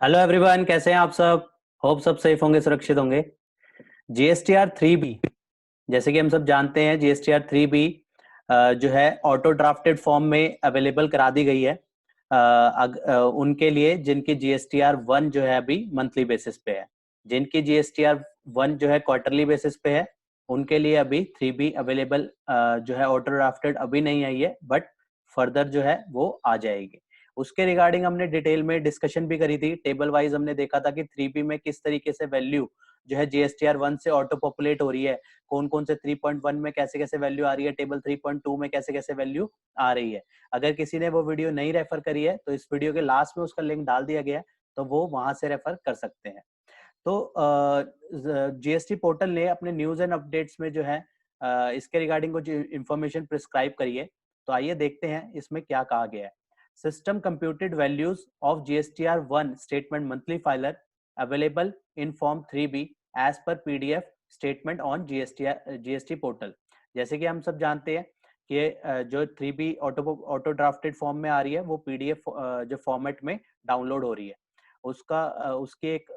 Hello everyone, कैसे हैं आप सब। होप सब सेफ होंगे, सुरक्षित होंगे। जीएसटीआर 3B, जैसे कि हम सब जानते हैं, जीएसटीआर 3B जो है ऑटो ड्राफ्टेड फॉर्म में अवेलेबल करा दी गई है उनके लिए जिनकी जीएसटीआर 1 जो है अभी मंथली बेसिस पे है। जिनकी जीएसटीआर 1 जो है क्वार्टरली बेसिस पे है, उनके लिए अभी 3B अवेलेबल जो है ऑटो ड्राफ्टेड अभी नहीं आई है, बट फर्दर जो है वो आ जाएगी। उसके रिगार्डिंग हमने डिटेल में डिस्कशन भी करी थी। टेबल वाइज हमने देखा था कि 3B में किस तरीके से वैल्यू जो है जीएसटीआर 1 से ऑटो पॉपुलेट हो रही है, कौन कौन से 3.1 में कैसे कैसे वैल्यू आ रही है, टेबल 3.2 में कैसे कैसे वैल्यू आ रही है। अगर किसी ने वो वीडियो नहीं रेफर करी है तो इस वीडियो के लास्ट में उसका लिंक डाल दिया गया है, तो वो वहां से रेफर कर सकते हैं। तो जीएसटी पोर्टल ने अपने न्यूज एंड अपडेट्स में जो है इसके रिगार्डिंग कुछ इंफॉर्मेशन प्रिस्क्राइब करी है। तो आइए देखते हैं इसमें क्या कहा गया है। System computed values of GSTR 1 statement monthly filer available in form 3B as per PDF statement on GST portal. जैसे कि हम सब जानते हैं कि जो 3B ऑटो ड्राफ्टेड फॉर्म में आ रही है, वो पीडीएफ जो फॉर्मेट में डाउनलोड हो रही है। उसकी एक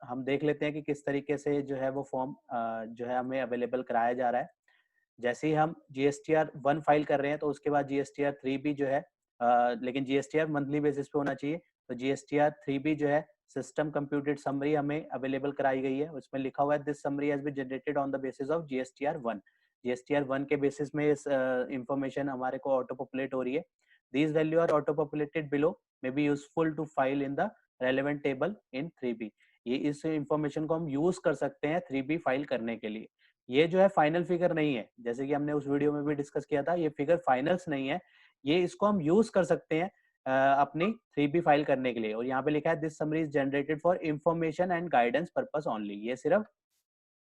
हम देख लेते हैं कि किस तरीके से जो है वो फॉर्म जो है हमें अवेलेबल कराया जा रहा है। जैसे ही हम जीएसटीआर 1 फाइल कर रहे हैं तो उसके बाद जीएसटीआर 3B जो है लेकिन जीएसटीआर मंथली बेसिस पे होना चाहिए। तो जीएसटीआर 3B जो है सिस्टम कंप्यूटेड समरी हमें अवेलेबल कराई गई है। उसमें लिखा हुआ है this summary has been generated on the basis of GSTR 1। GSTR 1 के बेसिस में इस इंफॉर्मेशन हमारे को ऑटो पॉपुलेट हो रही है। These value are auto populated below may be useful to file in the relevant table in 3B। ये इस इंफॉर्मेशन को हम यूज कर सकते हैं 3B फाइल करने के लिए। ये जो है फाइनल फिगर नहीं है, जैसे कि हमने उस वीडियो में भी डिस्कस किया था, ये फिगर फाइनल्स नहीं है। ये इसको हम यूज कर सकते हैं अपनी 3B फाइल करने के लिए। और यहाँ पे लिखा है this summary is generated for information and guidance purpose only. ये सिर्फ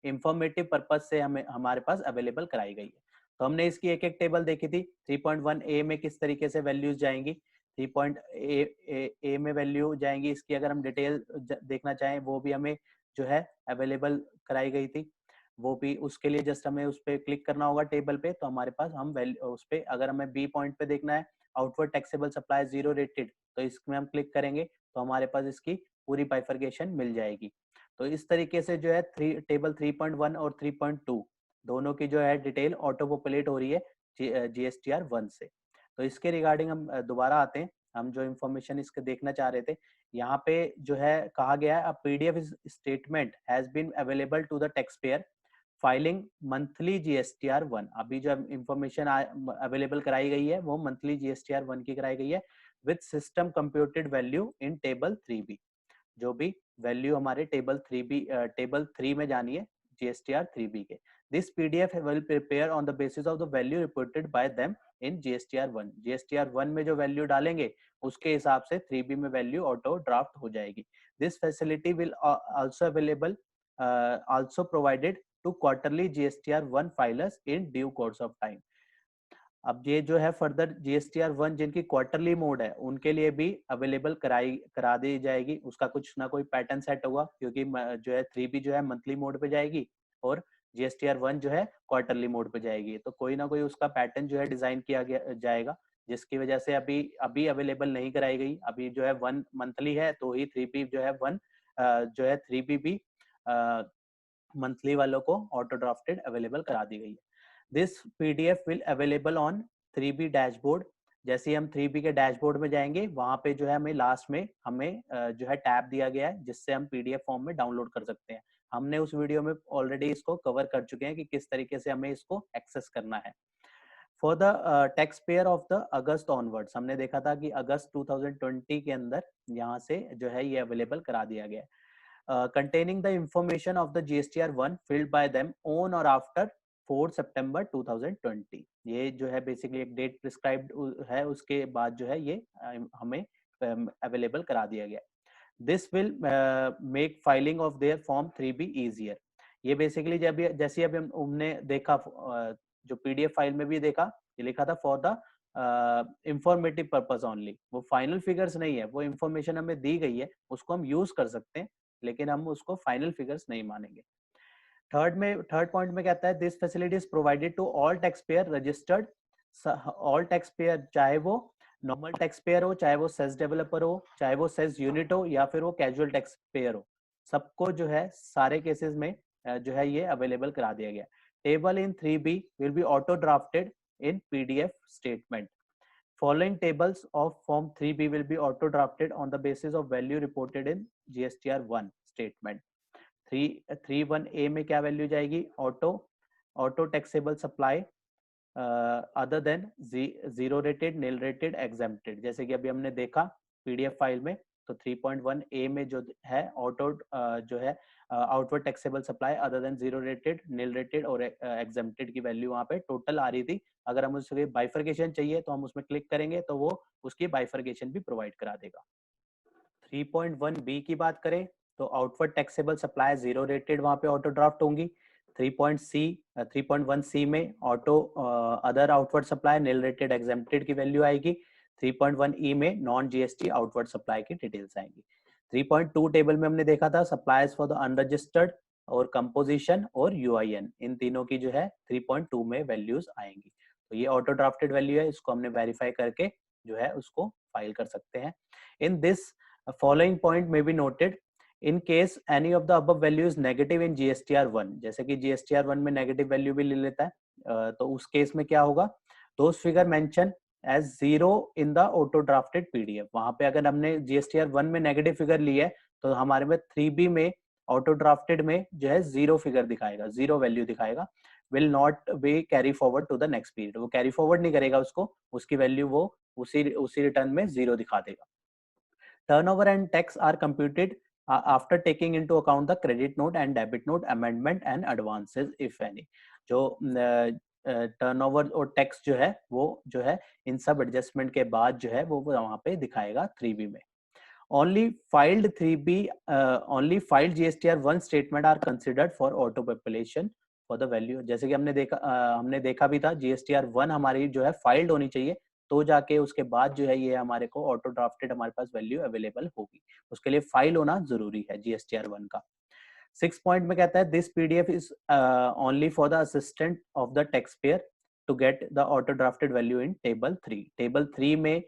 इंफॉर्मेटिव पर्पज से हमें हमारे पास अवेलेबल कराई गई है। तो हमने इसकी एक एक टेबल देखी थी। 3.1A में किस तरीके से वैल्यूज जाएंगी, 3.A में वैल्यू जाएंगी। इसकी अगर हम डिटेल देखना चाहें वो भी हमें जो है अवेलेबल कराई गई थी। वो भी उसके लिए जस्ट हमें उस पर क्लिक करना होगा टेबल पे, तो हमारे पास हम उस पे अगर हमें बी पॉइंट पे देखना है outward taxable supply zero rated, तो इसमें हम क्लिक करेंगे तो हमारे पास इसकी पूरी बाइफर्केशन मिल जाएगी। तो इस तरीके से जो है टेबल 3.1 और 3.2 दोनों की जो है डिटेल ऑटो पॉपुलेट हो रही है जीएसटीआर 1 से। तो इसके रिगार्डिंग हम दोबारा आते हैं। हम जो इन्फॉर्मेशन इसके देखना चाह रहे थे, यहाँ पे जो है कहा गया है PDF statement has been available to the tax payer filing monthly GSTR 1। अभी जो इंफॉर्मेशन अवेलेबल कराई गई है वो मंथली जीएसटीआर 1 की कराई गई है with system computed value in table 3B। जो भी वैल्यू हमारे टेबल 3 में जानी है जीएसटीआर 3B के। This PDF will prepare on the basis of the value reported by them in GSTR 1। GSTR 1 में जो वैल्यू डालेंगे उसके हिसाब से 3B में वैल्यू ऑटो ड्राफ्ट हो जाएगी। This facility will also available also provided to quarterly GSTR 1 filers in due course of time. अब ये जो है फर्दर जीएसटीआर 1 जिनकी क्वार्टरली मोड है उनके लिए भी अवेलेबल करा दी जाएगी। उसका कुछ ना कोई पैटर्न सेट होगा, क्योंकि जो है 3B जो है मंथली मोड पे जाएगी और जीएसटीआर 1 जो है क्वार्टरली मोड पे जाएगी। तो कोई ना कोई उसका पैटर्न जो है डिजाइन किया गया जाएगा, जिसकी वजह से अभी अभी अवेलेबल नहीं कराई गई। अभी जो है 1 मंथली है तो ही 3B जो है 1 जो है 3B भी मंथली वालों को ऑटो ड्राफ्टेड अवेलेबल करा दी गई है। This PDF will available on 3B dashboard. जैसे ही हम 3B के डैशबोर्ड में जाएंगे वहां पे जो है हमें लास्ट में हमें जो है टैब दिया गया है जिससे हम पीडीएफ फॉर्म में डाउनलोड कर सकते हैं। हमने उस वीडियो में ऑलरेडी इसको कवर कर चुके हैं कि किस तरीके से हमें इसको एक्सेस करना है। For the tax pair of the August onwards, हमने देखा था कि अगस्त 2020 के अंदर यहाँ से जो है ये अवेलेबल करा दिया गया है। Containing the information of the GSTR 1 filled by them on or after 4 September 2020। ये जो है बेसिकली एक डेट प्रिस्क्राइब्ड है, उसके बाद जो है ये हमें अवेलेबल करा दिया गया। This will make filing of their form 3B easier। ये बेसिकली जब जैसे अभी हमने देखा जो पीडीएफ फाइल में भी देखा, ये लिखा था for the informative purpose only. वो फाइनल फिगर्स नहीं है, वो इंफॉर्मेशन हमें दी गई है, उसको हम यूज कर सकते हैं, लेकिन हम उसको फाइनल फिगर्स नहीं मानेंगे। थर्ड पॉइंट में कहता है this facility is provided to all tax payer registered. All tax payer चाहे वो नॉर्मल टैक्स पेयर हो, चाहे वो सेस डेवलपर हो, चाहे वो सेस यूनिट हो, या फिर वो कैजुअल टैक्स पेयर हो, सबको जो है सारे केसेस में जो है ये अवेलेबल करा दिया गया। Table in 3B will be auto drafted in PDF statement. Following tables of Form 3B will be auto drafted on the basis of value reported in GSTR 1 statement. 3(1)A में क्या value जाएगी? Auto taxable supply other than zero rated, nil rated, exempted. जैसे कि अभी हमने देखा PDF file में, तो 3.1A में जो है ऑटो जो है outward taxable supply other than zero rated, nil rated और एग्जेम्प्टेड की वैल्यू वहाँ पे टोटल आ रही थी। अगर हम उसके बाइफर्केशन चाहिए तो हम उसमें क्लिक करेंगे तो वो उसकी बाइफर्केशन भी प्रोवाइड करा देगा। 3.1B की बात करें तो outward taxable supply zero rated वहाँ पे ऑटो ड्राफ्ट होंगी। 3.1C में auto other outward supply nil rated exempted की वैल्यू आएगी। 3.1E में नॉन जीएसटी आउटवर्ड सप्लाई की डिटेल्स आएंगी। 3.2 टेबल में हमने देखा था सप्लाईज फॉर द अनरजिस्टर्ड और कंपोजिशन और यूआईएन, इन तीनों की जो है 3.2 में वैल्यूज आएंगी। तो ये ऑटो ड्राफ्टेड वैल्यू है, इसको हमने वेरीफाई करके जो है उसको फाइल कर सकते हैं। In this following point may be noted in case any of the above value is negative in GSTR 1, जैसे कि GSTR 1 में नेगेटिव वैल्यू भी ले लेता है, तो उस केस में क्या होगा? those figure mention as zero in the auto drafted PDF। वहां पे अगर हमने GSTR 1 में नेगेटिव फिगर ली है तो हमारे में 3B में ऑटो ड्राफ्टेड में जो है जीरो फिगर दिखाएगा, जीरो वैल्यू दिखाएगा। Will not be carry forward to the next period, वो कैरी फॉरवर्ड नहीं करेगा उसको, उसकी वैल्यू वो उसी रिटर्न में जीरो दिखा देगा। Turnover and tax are computed after taking into account the credit note and debit note amendment and advances if any। जो टर्नओवर और टैक्स जो है वो जो है इन सब एडजस्टमेंट के बाद जो है वो वहां पे दिखाएगा 3B में। only filed GSTR 1 statement are considered for auto population for the value। जैसे कि हमने देखा भी था GSTR 1 हमारी जो है फाइल्ड होनी चाहिए, तो जाके उसके बाद जो है ये हमारे को ऑटो ड्राफ्टेड हमारे पास वैल्यू अवेलेबल होगी। उसके लिए फाइल होना जरूरी है GSTR 1 का। 6 पॉइंट में कहता है this PDF is only for the assistant of the tax payer to get the auto drafted value in table 3। Table 3 में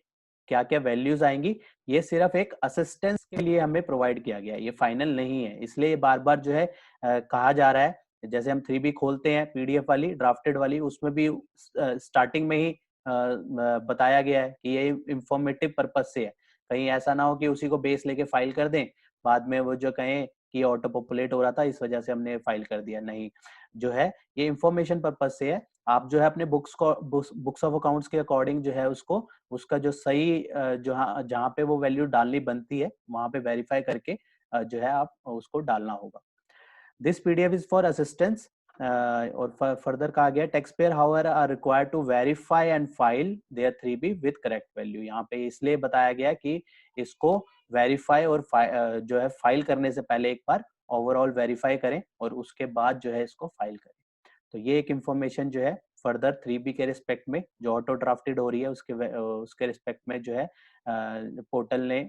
क्या क्या वैल्यूज आएंगी, ये सिर्फ एक असिस्टेंस के लिए हमें प्रोवाइड किया गया है, ये फाइनल नहीं है। इसलिए बार बार जो है कहा जा रहा है, जैसे हम 3B खोलते हैं PDF वाली ड्राफ्टेड वाली, उसमें भी स्टार्टिंग में ही बताया गया है कि ये इंफॉर्मेटिव पर्पज से है। कहीं ऐसा ना हो कि उसी को बेस लेके फाइल कर दें, बाद में वो जो कहें कि ऑटो पॉपुलेट हो रहा था इस वजह से हमने फाइल कर दिया। नहीं, जो है ये इंफॉर्मेशन पर्पज से है। आप जो है अपने बुक्स ऑफ अकाउंट्स के अकॉर्डिंग जो है उसको उसका जो सही जहाँ पे वो वैल्यू डालनी बनती है वहां पे वेरीफाई करके जो है आप उसको डालना होगा। This PDF is for assistance. और फर्दर कहा गया tax payer however are required to verify and file their 3B with correct value. यहाँ पे इसलिए बताया गया कि इसको वेरीफाई और जो है फाइल करने से पहले एक बार ओवरऑल वेरीफाई करें और उसके बाद जो है इसको फाइल करें। तो ये एक इंफॉर्मेशन जो है फर्दर 3B के रिस्पेक्ट में जो ऑटो ड्राफ्टेड हो रही है उसके रिस्पेक्ट में जो है पोर्टल ने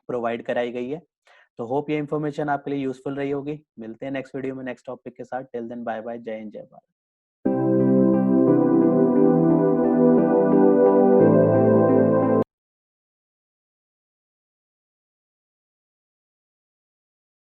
प्रोवाइड कराई गई है। तो होप ये इन्फॉर्मेशन आपके लिए यूजफुल रही होगी। मिलते हैं नेक्स्ट वीडियो में नेक्स्ट टॉपिक के साथ। टिल देन बाय बाय, जय हिंद जय भारत।